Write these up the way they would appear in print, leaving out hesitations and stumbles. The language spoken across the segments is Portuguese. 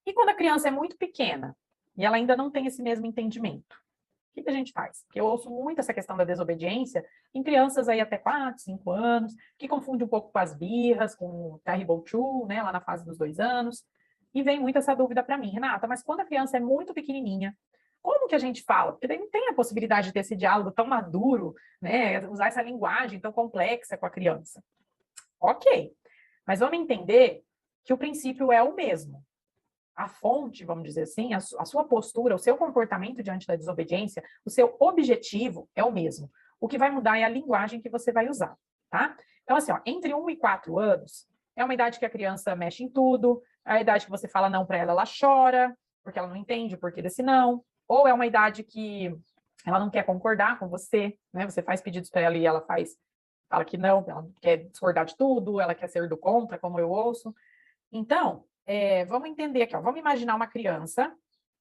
E quando a criança é muito pequena e ela ainda não tem esse mesmo entendimento, o que a gente faz? Porque eu ouço muito essa questão da desobediência em crianças aí até 4, 5 anos, que confunde um pouco com as birras, com o terrible two, né, lá na fase dos 2 anos. E vem muito essa dúvida para mim, Renata, mas quando a criança é muito pequenininha, como que a gente fala? Porque daí não tem a possibilidade de ter esse diálogo tão maduro, né, usar essa linguagem tão complexa com a criança. Ok, mas vamos entender que o princípio é o mesmo. A fonte, vamos dizer assim, a sua postura, o seu comportamento diante da desobediência, o seu objetivo é o mesmo. O que vai mudar é a linguagem que você vai usar, tá? Então, assim, ó, entre 1 e 4 anos, é uma idade que a criança mexe em tudo, é a idade que você fala não para ela, ela chora, porque ela não entende o porquê desse não, ou é uma idade que ela não quer concordar com você, né? Você faz pedidos para ela e ela fala que não, ela quer discordar de tudo, ela quer ser do contra, como eu ouço. Então, vamos entender aqui, ó, vamos imaginar uma criança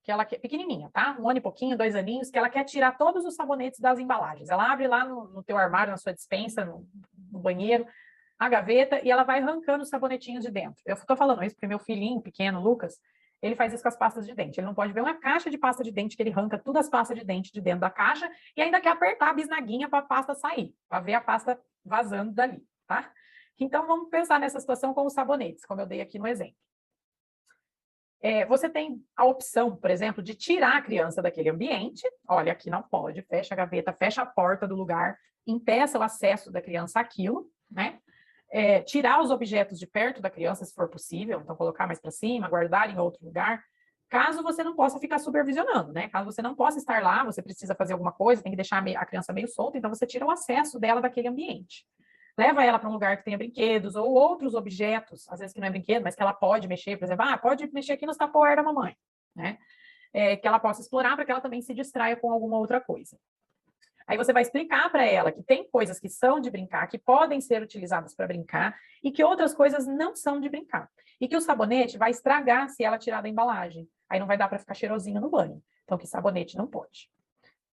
que ela quer, pequenininha, tá? 1 ano e pouquinho, 2 aninhos, que ela quer tirar todos os sabonetes das embalagens. Ela abre lá no teu armário, na sua despensa, no banheiro, a gaveta, e ela vai arrancando os sabonetinhos de dentro. Eu estou falando isso porque meu filhinho pequeno, Lucas, ele faz isso com as pastas de dente. Ele não pode ver uma caixa de pasta de dente que ele arranca todas as pastas de dente de dentro da caixa e ainda quer apertar a bisnaguinha para a pasta sair, para ver a pasta vazando dali, tá? Então, vamos pensar nessa situação com os sabonetes, como eu dei aqui no exemplo. Você tem a opção, por exemplo, de tirar a criança daquele ambiente. Olha, aqui não pode, fecha a gaveta, fecha a porta do lugar, impeça o acesso da criança àquilo, né? Tirar os objetos de perto da criança, se for possível, então colocar mais para cima, guardar em outro lugar, caso você não possa ficar supervisionando, né? Caso você não possa estar lá, você precisa fazer alguma coisa, tem que deixar a criança meio solta, então você tira o acesso dela daquele ambiente. Leva ela para um lugar que tenha brinquedos ou outros objetos, às vezes que não é brinquedo, mas que ela pode mexer, por exemplo, pode mexer aqui nos Tupperware da mamãe, né? Que ela possa explorar para que ela também se distraia com alguma outra coisa. Aí você vai explicar para ela que tem coisas que são de brincar, que podem ser utilizadas para brincar, e que outras coisas não são de brincar. E que o sabonete vai estragar se ela tirar da embalagem. Aí não vai dar para ficar cheirosinho no banho. Então, que sabonete não pode.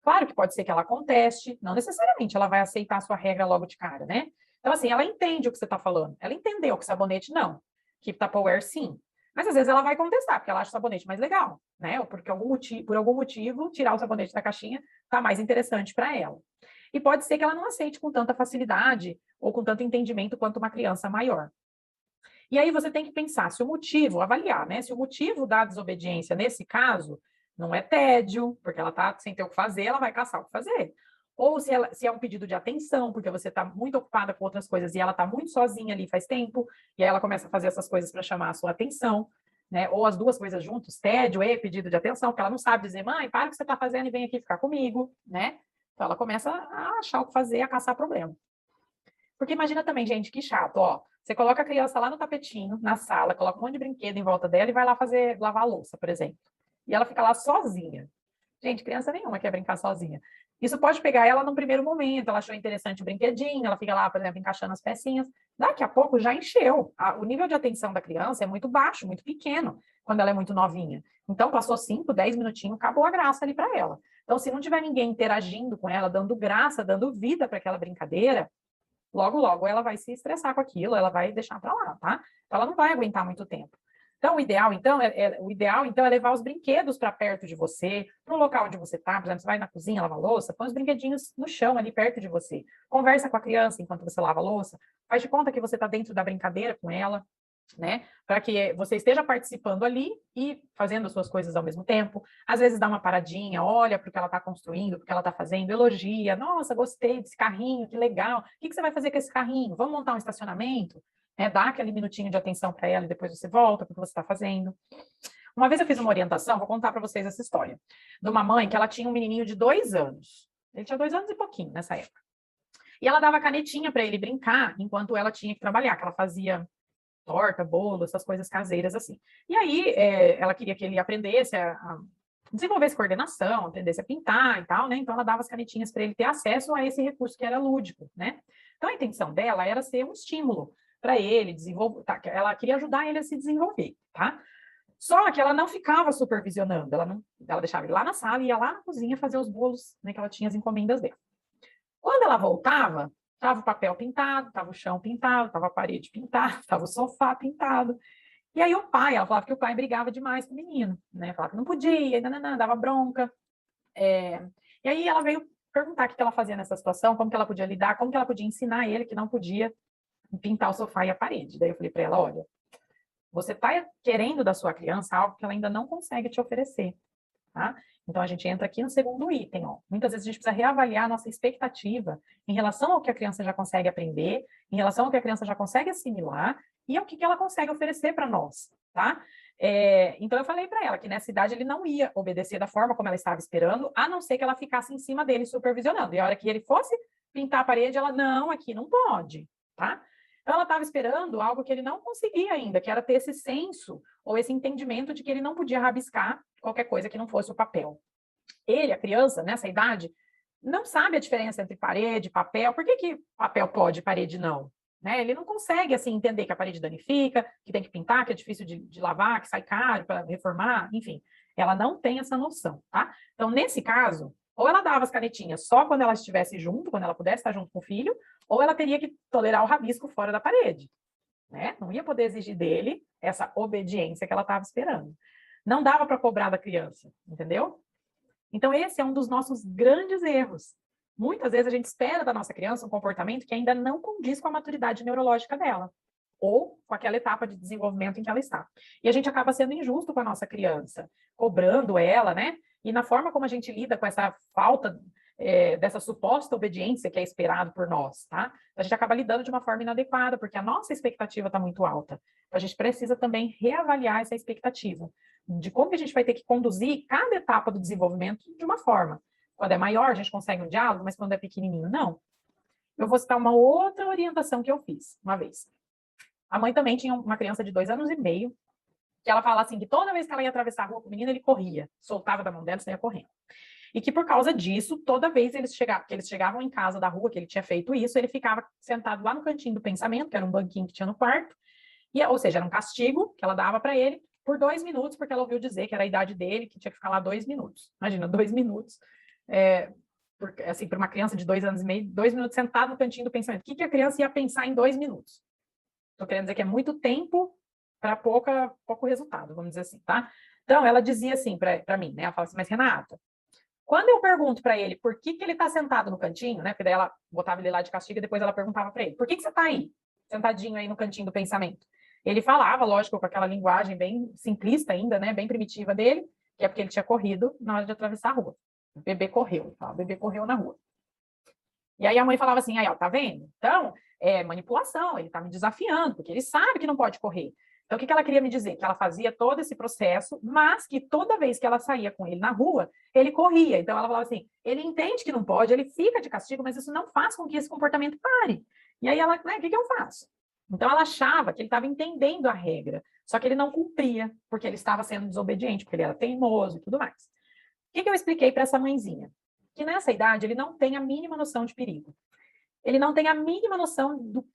Claro que pode ser que ela conteste, não necessariamente ela vai aceitar a sua regra logo de cara, né? Então, assim, ela entende o que você está falando. Ela entendeu que sabonete não, que Tupperware sim. Mas às vezes ela vai contestar, porque ela acha o sabonete mais legal, né? Ou porque por algum motivo, tirar o sabonete da caixinha está mais interessante para ela. E pode ser que ela não aceite com tanta facilidade ou com tanto entendimento quanto uma criança maior. E aí você tem que pensar se o motivo, avaliar, né? Se o motivo da desobediência nesse caso não é tédio, porque ela está sem ter o que fazer, ela vai caçar o que fazer. Ou se é um pedido de atenção, porque você está muito ocupada com outras coisas e ela está muito sozinha ali faz tempo, e aí ela começa a fazer essas coisas para chamar a sua atenção, né? Ou as duas coisas juntos, tédio e pedido de atenção, porque ela não sabe dizer, mãe, para o que você está fazendo e vem aqui ficar comigo, né? Então ela começa a achar o que fazer, a caçar problema. Porque imagina também, gente, que chato, ó. Você coloca a criança lá no tapetinho, na sala, coloca um monte de brinquedo em volta dela e vai lá lavar a louça, por exemplo. E ela fica lá sozinha. Gente, criança nenhuma quer brincar sozinha. Isso pode pegar ela num primeiro momento, ela achou interessante o brinquedinho, ela fica lá, por exemplo, encaixando as pecinhas. Daqui a pouco já encheu. O nível de atenção da criança é muito baixo, muito pequeno, quando ela é muito novinha. Então, passou 5, 10 minutinhos, acabou a graça ali para ela. Então, se não tiver ninguém interagindo com ela, dando graça, dando vida para aquela brincadeira, logo, logo ela vai se estressar com aquilo, ela vai deixar para lá, tá? Então, ela não vai aguentar muito tempo. Então, o ideal, então, é levar os brinquedos para perto de você, para o local onde você está. Por exemplo, você vai na cozinha lavar louça, põe os brinquedinhos no chão, ali perto de você. Conversa com a criança enquanto você lava a louça. Faz de conta que você está dentro da brincadeira com ela, né? Para que você esteja participando ali e fazendo as suas coisas ao mesmo tempo. Às vezes dá uma paradinha, olha para o que ela está construindo, para o que ela está fazendo, elogia. Nossa, gostei desse carrinho, que legal. O que você vai fazer com esse carrinho? Vamos montar um estacionamento? Dá aquele minutinho de atenção para ela e depois você volta para o que você está fazendo. Uma vez eu fiz uma orientação, vou contar para vocês essa história, de uma mãe que ela tinha um menininho de 2 anos. Ele tinha 2 anos e pouquinho nessa época. E ela dava canetinha para ele brincar enquanto ela tinha que trabalhar, que ela fazia torta, bolo, essas coisas caseiras assim. E aí ela queria que ele aprendesse a desenvolvesse coordenação, aprendesse a pintar e tal, né? Então ela dava as canetinhas para ele ter acesso a esse recurso que era lúdico, né? Então a intenção dela era ser um estímulo para ele desenvolver, tá? Ela queria ajudar ele a se desenvolver, tá? Só que ela não ficava supervisionando, ela deixava ele lá na sala e ia lá na cozinha fazer os bolos, né, que ela tinha as encomendas dela. Quando ela voltava, estava o papel pintado, estava o chão pintado, estava a parede pintada, estava o sofá pintado. E aí o pai, ela falava que o pai brigava demais com o menino, né? Falava que não podia, dava bronca. E aí ela veio perguntar o que ela fazia nessa situação, como que ela podia lidar, como que ela podia ensinar ele que não podia pintar o sofá e a parede. Daí eu falei para ela, olha, você está querendo da sua criança algo que ela ainda não consegue te oferecer, tá? Então a gente entra aqui no segundo item, ó. Muitas vezes a gente precisa reavaliar a nossa expectativa em relação ao que a criança já consegue aprender, em relação ao que a criança já consegue assimilar e ao que ela consegue oferecer para nós, tá? Então eu falei para ela que nessa idade ele não ia obedecer da forma como ela estava esperando, a não ser que ela ficasse em cima dele supervisionando. E a hora que ele fosse pintar a parede, ela, não, aqui não pode, tá? Então ela estava esperando algo que ele não conseguia ainda, que era ter esse senso ou esse entendimento de que ele não podia rabiscar qualquer coisa que não fosse o papel. Ele, a criança, nessa idade, não sabe a diferença entre parede, papel. Por que papel pode e parede não? Né? Ele não consegue assim entender que a parede danifica, que tem que pintar, que é difícil de lavar, que sai caro para reformar, enfim. Ela não tem essa noção, tá? Então, nesse caso, ou ela dava as canetinhas só quando ela estivesse junto, quando ela pudesse estar junto com o filho, ou ela teria que tolerar o rabisco fora da parede, né? Não ia poder exigir dele essa obediência que ela estava esperando. Não dava para cobrar da criança, entendeu? Então, esse é um dos nossos grandes erros. Muitas vezes a gente espera da nossa criança um comportamento que ainda não condiz com a maturidade neurológica dela, ou com aquela etapa de desenvolvimento em que ela está. E a gente acaba sendo injusto com a nossa criança, cobrando ela, né? E na forma como a gente lida com essa falta dessa suposta obediência que é esperado por nós, tá? A gente acaba lidando de uma forma inadequada, porque a nossa expectativa está muito alta. Então, a gente precisa também reavaliar essa expectativa de como que a gente vai ter que conduzir cada etapa do desenvolvimento de uma forma. Quando é maior, a gente consegue um diálogo, mas quando é pequenininho, não. Eu vou citar uma outra orientação que eu fiz uma vez. A mãe também tinha uma criança de 2 anos e meio, que ela fala assim, que toda vez que ela ia atravessar a rua com o menino, ele corria, soltava da mão dela e saía correndo. E que por causa disso, toda vez que eles chegavam em casa da rua, que ele tinha feito isso, ele ficava sentado lá no cantinho do pensamento, que era um banquinho que tinha no quarto, ou seja, era um castigo que ela dava para ele por 2 minutos, porque ela ouviu dizer que era a idade dele, que tinha que ficar lá 2 minutos. Imagina, 2 minutos. Assim, para uma criança de 2 anos e meio, 2 minutos sentado no cantinho do pensamento. O que a criança ia pensar em 2 minutos? Estou querendo dizer que é muito tempo para pouco resultado, vamos dizer assim, tá? Então, ela dizia assim para mim, né? Ela fala assim, mas Renata, quando eu pergunto para ele por que ele está sentado no cantinho, né? Porque daí ela botava ele lá de castigo e depois ela perguntava para ele, por que você está aí, sentadinho aí no cantinho do pensamento? Ele falava, lógico, com aquela linguagem bem simplista ainda, né? Bem primitiva dele, que é porque ele tinha corrido na hora de atravessar a rua. O bebê correu, tá? O bebê correu na rua. E aí a mãe falava assim, aí, ó, tá vendo? Então, é manipulação, ele tá me desafiando, porque ele sabe que não pode correr. Então, o que ela queria me dizer? Que ela fazia todo esse processo, mas que toda vez que ela saía com ele na rua, ele corria. Então, ela falava assim, ele entende que não pode, ele fica de castigo, mas isso não faz com que esse comportamento pare. E aí ela, né, o que eu faço? Então, ela achava que ele estava entendendo a regra, só que ele não cumpria, porque ele estava sendo desobediente, porque ele era teimoso e tudo mais. O que eu expliquei para essa mãezinha? Que nessa idade ele não tem a mínima noção de perigo. Ele não tem a mínima noção do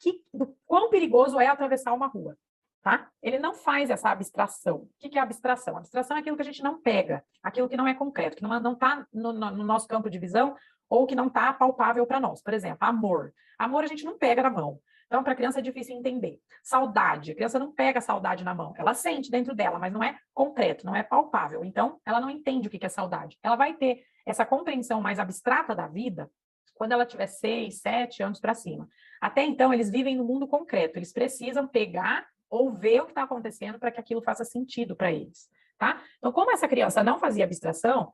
quão perigoso é atravessar uma rua. Tá? Ele não faz essa abstração. O que é abstração? Abstração é aquilo que a gente não pega, aquilo que não é concreto, que não está no nosso campo de visão ou que não está palpável para nós. Por exemplo, amor. Amor a gente não pega na mão. Então, para a criança é difícil entender. Saudade. A criança não pega a saudade na mão. Ela sente dentro dela, mas não é concreto, não é palpável. Então, ela não entende o que é saudade. Ela vai ter essa compreensão mais abstrata da vida quando ela tiver 6, 7 anos para cima. Até então, eles vivem no mundo concreto. Eles precisam pegar ou ver o que está acontecendo para que aquilo faça sentido para eles, tá? Então, como essa criança não fazia abstração,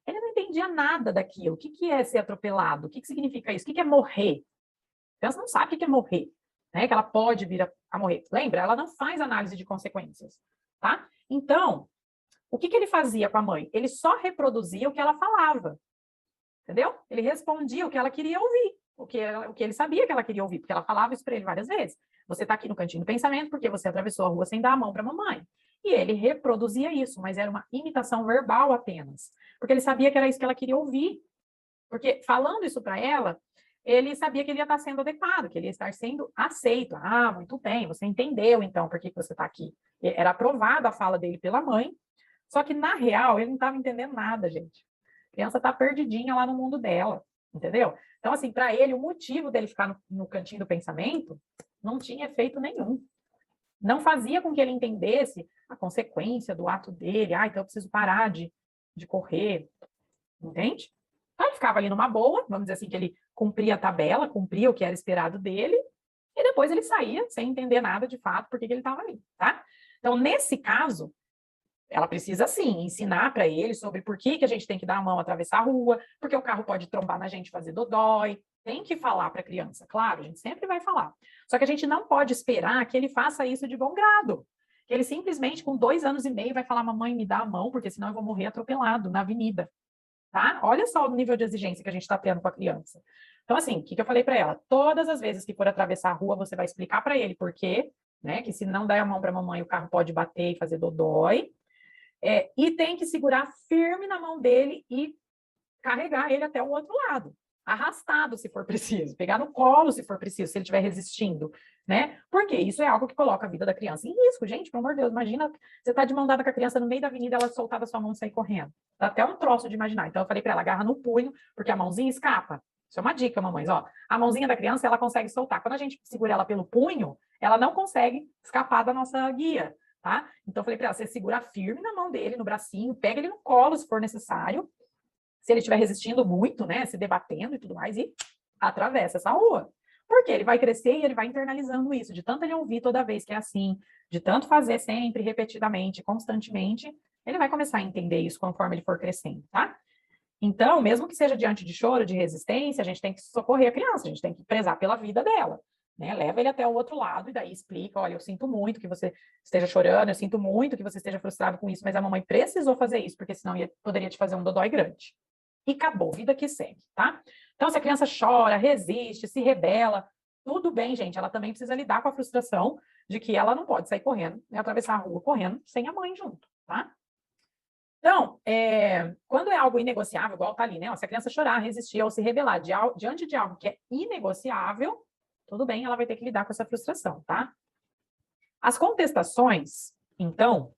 ele não entendia nada daquilo. O que é ser atropelado? O que significa isso? O que é morrer? A criança não sabe o que é morrer, né? Que ela pode vir a morrer. Lembra? Ela não faz análise de consequências, tá? Então, o que ele fazia com a mãe? Ele só reproduzia o que ela falava, entendeu? Ele respondia o que ela queria ouvir, o que ele sabia que ela queria ouvir, porque ela falava isso para ele várias vezes. Você está aqui no cantinho do pensamento porque você atravessou a rua sem dar a mão para a mamãe. E ele reproduzia isso, mas era uma imitação verbal apenas, porque ele sabia que era isso que ela queria ouvir. Porque falando isso para ela, ele sabia que ele ia estar sendo adequado, que ele ia estar sendo aceito. Ah, muito bem, você entendeu então por que você está aqui. Era aprovada a fala dele pela mãe, só que na real ele não estava entendendo nada, gente. A criança está perdidinha lá no mundo dela, entendeu? Então, assim, para ele, o motivo dele ficar no cantinho do pensamento não tinha efeito nenhum. não fazia com que ele entendesse a consequência do ato dele. Ah, então eu preciso parar de correr, entende? Então ele ficava ali numa boa, vamos dizer assim, que ele cumpria a tabela, cumpria o que era esperado dele, e depois ele saía sem entender nada de fato porque que ele estava ali, tá? Então, nesse caso, ela precisa, sim, ensinar para ele sobre por que a gente tem que dar a mão, atravessar a rua, porque o carro pode trombar na gente, fazer dodói. Tem que falar para a criança, claro, a gente sempre vai falar. Só que a gente não pode esperar que ele faça isso de bom grado. Que ele simplesmente, com 2 anos e meio, vai falar, mamãe, me dá a mão, porque senão eu vou morrer atropelado na avenida. Tá? Olha só o nível de exigência que a gente está tendo com a criança. Então, assim, o que eu falei para ela? Todas as vezes que for atravessar a rua, você vai explicar para ele por quê, né? Que se não der a mão para a mamãe, o carro pode bater e fazer dodói. E tem que segurar firme na mão dele e carregar ele até o outro lado. Arrastado, se for preciso. Pegar no colo, se for preciso, se ele estiver resistindo, né? Porque isso é algo que coloca a vida da criança em risco, gente, pelo amor de Deus. Imagina, você tá de mão dada com a criança no meio da avenida, ela soltar da sua mão e sair correndo. Dá até um troço de imaginar. Então, eu falei para ela, agarra no punho, porque a mãozinha escapa. Isso é uma dica, mamães, ó. A mãozinha da criança, ela consegue soltar. Quando a gente segura ela pelo punho, ela não consegue escapar da nossa guia. Tá? Então, eu falei para ela, você segura firme na mão dele, no bracinho, pega ele no colo, se for necessário. Se ele estiver resistindo muito, né, se debatendo e tudo mais, e atravessa essa rua. Porque ele vai crescer e ele vai internalizando isso, de tanto ele ouvir toda vez que é assim, de tanto fazer sempre, repetidamente, constantemente, ele vai começar a entender isso conforme ele for crescendo, tá? Então, mesmo que seja diante de choro, de resistência, a gente tem que socorrer a criança, a gente tem que prezar pela vida dela. Né? Leva ele até o outro lado e daí explica, olha, eu sinto muito que você esteja chorando, eu sinto muito que você esteja frustrado com isso, mas a mamãe precisou fazer isso, porque senão poderia te fazer um dodói grande. E acabou, vida que segue, tá? Então, se a criança chora, resiste, se rebela, tudo bem, gente, ela também precisa lidar com a frustração de que ela não pode sair correndo, né, atravessar a rua correndo sem a mãe junto, tá? Então, quando é algo inegociável, igual tá ali, né? Se a criança chorar, resistir ou se rebelar diante de algo que é inegociável, tudo bem, ela vai ter que lidar com essa frustração, tá? As contestações, então,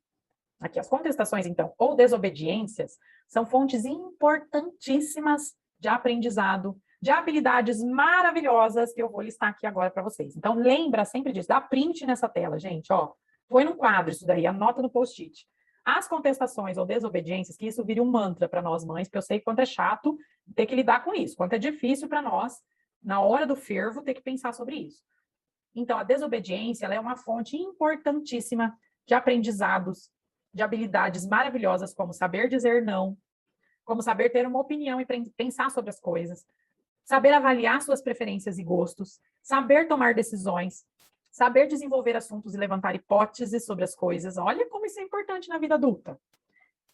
ou desobediências, são fontes importantíssimas de aprendizado, de habilidades maravilhosas que eu vou listar aqui agora para vocês. Então, lembra sempre disso, dá print nessa tela, gente, ó. Põe no quadro isso daí, anota no post-it. As contestações ou desobediências, que isso vire um mantra para nós mães, porque eu sei quanto é chato ter que lidar com isso, quanto é difícil para nós, na hora do fervo, ter que pensar sobre isso. Então, a desobediência, ela é uma fonte importantíssima de aprendizados, de habilidades maravilhosas, como saber dizer não, como saber ter uma opinião e pensar sobre as coisas, saber avaliar suas preferências e gostos, saber tomar decisões, saber desenvolver assuntos e levantar hipóteses sobre as coisas. Olha como isso é importante na vida adulta.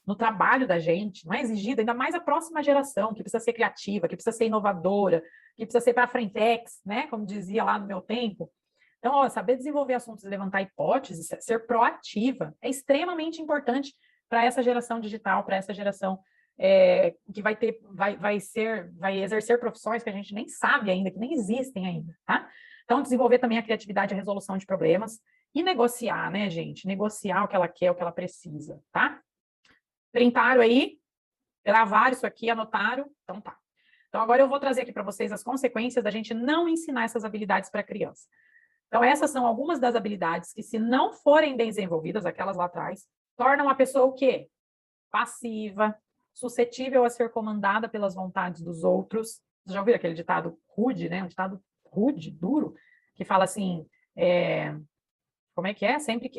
No trabalho da gente, não é exigido, ainda mais a próxima geração, que precisa ser criativa, que precisa ser inovadora, que precisa ser para frentex, né? Como dizia lá no meu tempo. Então, ó, saber desenvolver assuntos e levantar hipóteses, ser proativa, é extremamente importante para essa geração digital, para essa geração que vai exercer profissões que a gente nem sabe ainda, que nem existem ainda, tá? Então, desenvolver também a criatividade e a resolução de problemas e negociar, né, gente? Negociar o que ela quer, o que ela precisa, tá? Printaram aí? Gravaram isso aqui, anotaram? Então tá. Então, agora eu vou trazer aqui para vocês as consequências da gente não ensinar essas habilidades para a criança. Então, essas são algumas das habilidades que, se não forem desenvolvidas, aquelas lá atrás, tornam a pessoa o quê? Passiva, suscetível a ser comandada pelas vontades dos outros. Vocês já ouviram aquele ditado rude, né? Um ditado rude, duro, que fala assim, como é que é? Sempre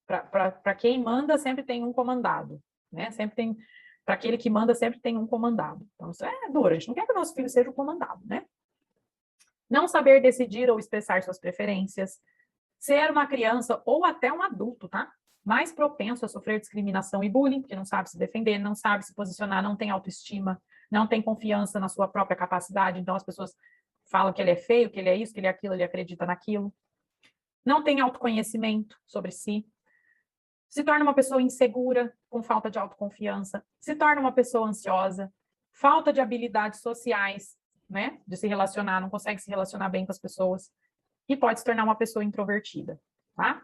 para quem manda, sempre tem um comandado, né? Sempre tem, para aquele que manda, sempre tem um comandado. Então, isso é duro, a gente não quer que o nosso filho seja o comandado, né? Não saber decidir ou expressar suas preferências, ser uma criança ou até um adulto, tá? Mais propenso a sofrer discriminação e bullying, porque não sabe se defender, não sabe se posicionar, não tem autoestima, não tem confiança na sua própria capacidade, então as pessoas falam que ele é feio, que ele é isso, que ele é aquilo, ele acredita naquilo. Não tem autoconhecimento sobre si, se torna uma pessoa insegura, com falta de autoconfiança, se torna uma pessoa ansiosa, falta de habilidades sociais, né, de se relacionar, não consegue se relacionar bem com as pessoas, e pode se tornar uma pessoa introvertida, tá?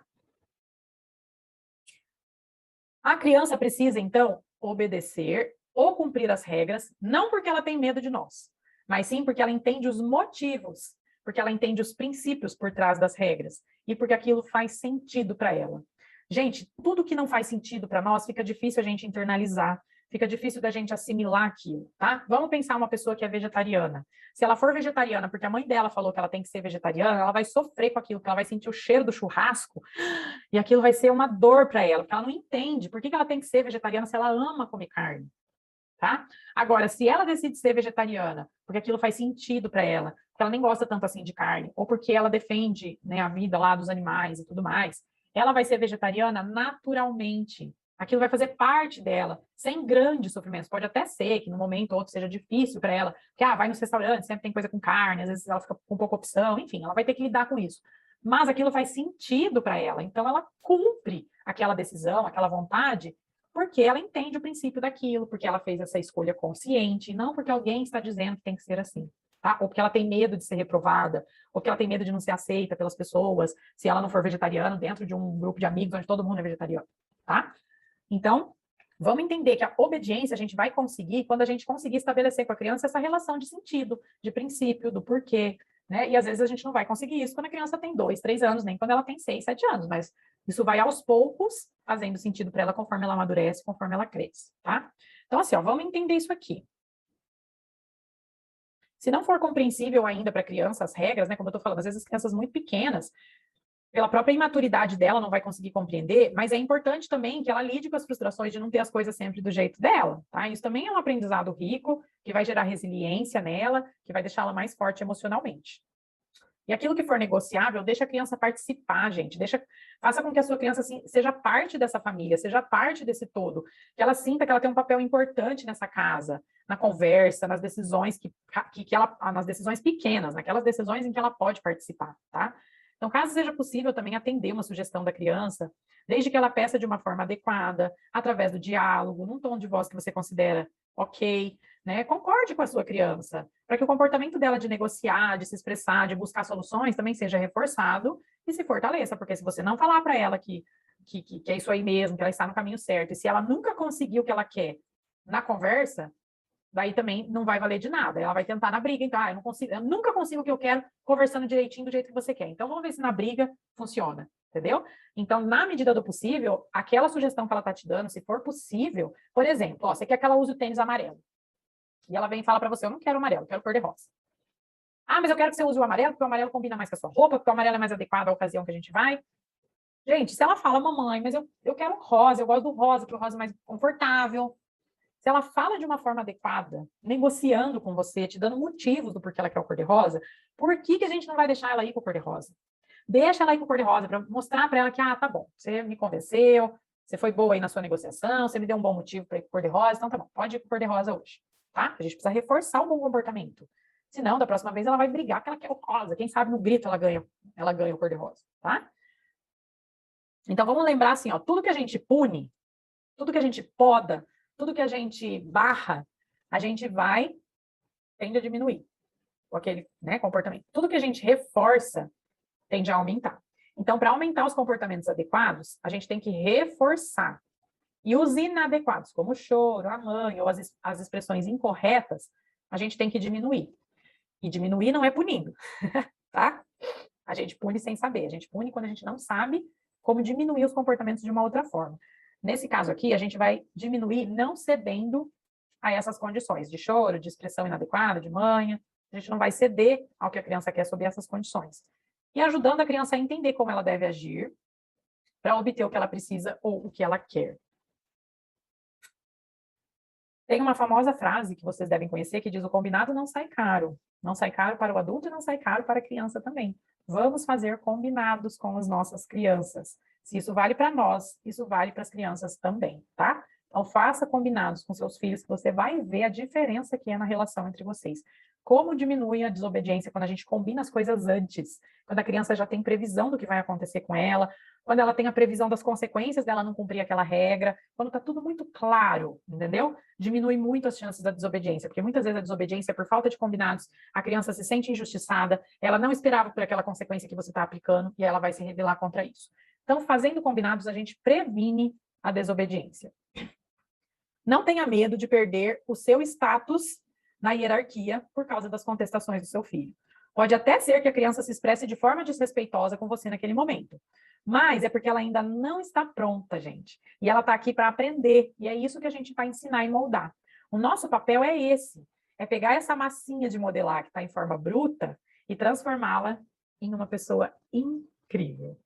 A criança precisa, então, obedecer ou cumprir as regras, não porque ela tem medo de nós, mas sim porque ela entende os motivos porque ela entende os princípios por trás das regras e porque aquilo faz sentido para ela. Gente, tudo que não faz sentido para nós fica difícil a gente internalizar, fica difícil da gente assimilar aquilo, tá? Vamos pensar uma pessoa que é vegetariana. Se ela for vegetariana porque a mãe dela falou que ela tem que ser vegetariana, ela vai sofrer com aquilo, porque ela vai sentir o cheiro do churrasco e aquilo vai ser uma dor para ela, porque ela não entende por que ela tem que ser vegetariana se ela ama comer carne. Tá? Agora, se ela decide ser vegetariana, porque aquilo faz sentido para ela, porque ela nem gosta tanto assim de carne, ou porque ela defende, né, a vida lá dos animais e tudo mais, ela vai ser vegetariana naturalmente. Aquilo vai fazer parte dela, sem grandes sofrimentos. Pode até ser que no momento ou outro seja difícil para ela, porque vai nos restaurantes, sempre tem coisa com carne, às vezes ela fica com pouca opção, enfim, ela vai ter que lidar com isso. Mas aquilo faz sentido para ela, então ela cumpre aquela decisão, aquela vontade, porque ela entende o princípio daquilo, porque ela fez essa escolha consciente, não porque alguém está dizendo que tem que ser assim, tá? Ou porque ela tem medo de ser reprovada, ou porque ela tem medo de não ser aceita pelas pessoas, se ela não for vegetariana dentro de um grupo de amigos onde todo mundo é vegetariano, tá? Então, vamos entender que a obediência a gente vai conseguir quando a gente conseguir estabelecer com a criança essa relação de sentido, de princípio, do porquê, né? E às vezes a gente não vai conseguir isso quando a criança tem 2, 3 anos, nem quando ela tem 6, 7 anos, mas isso vai aos poucos fazendo sentido para ela conforme ela amadurece, conforme ela cresce, tá? Então, assim, ó, vamos entender isso aqui. Se não for compreensível ainda para a criança as regras, né? Como eu estou falando, às vezes as crianças muito pequenas, pela própria imaturidade dela, não vai conseguir compreender, mas é importante também que ela lide com as frustrações de não ter as coisas sempre do jeito dela, tá? Isso também é um aprendizado rico, que vai gerar resiliência nela, que vai deixá-la mais forte emocionalmente. E aquilo que for negociável, deixa a criança participar, gente. Faça com que a sua criança assim, seja parte dessa família, seja parte desse todo. Que ela sinta que ela tem um papel importante nessa casa, na conversa, nas decisões nas decisões pequenas, naquelas decisões em que ela pode participar, tá? Então, caso seja possível também atender uma sugestão da criança, desde que ela peça de uma forma adequada, através do diálogo, num tom de voz que você considera ok, né? Concorde com a sua criança, para que o comportamento dela de negociar, de se expressar, de buscar soluções também seja reforçado e se fortaleça, porque se você não falar para ela que é isso aí mesmo, que ela está no caminho certo, e se ela nunca conseguir o que ela quer na conversa, daí também não vai valer de nada. Ela vai tentar na briga, então, eu nunca consigo o que eu quero conversando direitinho do jeito que você quer. Então, vamos ver se na briga funciona, entendeu? Então, na medida do possível, aquela sugestão que ela está te dando, se for possível, por exemplo, ó, você quer que ela use o tênis amarelo. E ela vem e fala para você, eu não quero amarelo, eu quero cor-de-rosa. Ah, mas eu quero que você use o amarelo, porque o amarelo combina mais com a sua roupa, porque o amarelo é mais adequado à ocasião que a gente vai. Gente, se ela fala, mamãe, mas eu quero rosa, eu gosto do rosa, porque o rosa é mais confortável. Se ela fala de uma forma adequada, negociando com você, te dando motivos do porquê ela quer o cor-de-rosa, por que a gente não vai deixar ela ir com o cor-de-rosa? Deixa ela ir com o cor-de-rosa para mostrar para ela que, tá bom, você me convenceu, você foi boa aí na sua negociação, você me deu um bom motivo para ir com o cor-de-rosa, então tá bom, pode ir com o cor-de-rosa hoje, tá? A gente precisa reforçar o bom comportamento. Senão, da próxima vez, ela vai brigar porque ela quer o rosa. Quem sabe no grito ela ganha o cor-de-rosa, tá? Então, vamos lembrar assim, ó, tudo que a gente pune, tudo que a gente poda, tudo que a gente barra, a gente tende a diminuir aquele, né, comportamento. Tudo que a gente reforça tende a aumentar. Então, para aumentar os comportamentos adequados, a gente tem que reforçar. E os inadequados, como o choro, a mãe ou as expressões incorretas, a gente tem que diminuir. E diminuir não é punindo, tá? A gente pune sem saber. A gente pune quando a gente não sabe como diminuir os comportamentos de uma outra forma. Nesse caso aqui, a gente vai diminuir não cedendo a essas condições de choro, de expressão inadequada, de manha. A gente não vai ceder ao que a criança quer sob essas condições. E ajudando a criança a entender como ela deve agir para obter o que ela precisa ou o que ela quer. Tem uma famosa frase que vocês devem conhecer que diz: o combinado não sai caro. Não sai caro para o adulto e não sai caro para a criança também. Vamos fazer combinados com as nossas crianças. Se isso vale para nós, isso vale para as crianças também, tá? Então, faça combinados com seus filhos, que você vai ver a diferença que é na relação entre vocês. Como diminui a desobediência quando a gente combina as coisas antes, quando a criança já tem previsão do que vai acontecer com ela, quando ela tem a previsão das consequências dela não cumprir aquela regra, quando está tudo muito claro, entendeu? Diminui muito as chances da desobediência, porque muitas vezes a desobediência é por falta de combinados, a criança se sente injustiçada, ela não esperava por aquela consequência que você está aplicando e ela vai se rebelar contra isso. Então, fazendo combinados, a gente previne a desobediência. Não tenha medo de perder o seu status na hierarquia por causa das contestações do seu filho. Pode até ser que a criança se expresse de forma desrespeitosa com você naquele momento. Mas é porque ela ainda não está pronta, gente. E ela está aqui para aprender. E é isso que a gente vai ensinar e moldar. O nosso papel é esse. É pegar essa massinha de modelar que está em forma bruta e transformá-la em uma pessoa incrível.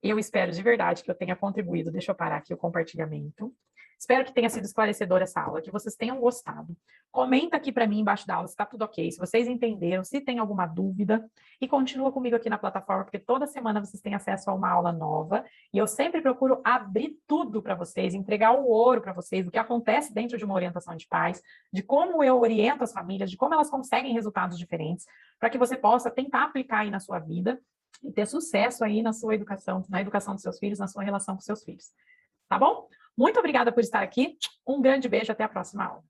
Eu espero de verdade que eu tenha contribuído. Deixa eu parar aqui o compartilhamento. Espero que tenha sido esclarecedora essa aula, que vocês tenham gostado. Comenta aqui para mim embaixo da aula se está tudo ok, se vocês entenderam, se tem alguma dúvida. E continua comigo aqui na plataforma, porque toda semana vocês têm acesso a uma aula nova. E eu sempre procuro abrir tudo para vocês, entregar o ouro para vocês, o que acontece dentro de uma orientação de pais, de como eu oriento as famílias, de como elas conseguem resultados diferentes, para que você possa tentar aplicar aí na sua vida e ter sucesso aí na sua educação, na educação dos seus filhos, na sua relação com seus filhos. Tá bom? Muito obrigada por estar aqui. Um grande beijo, até a próxima aula.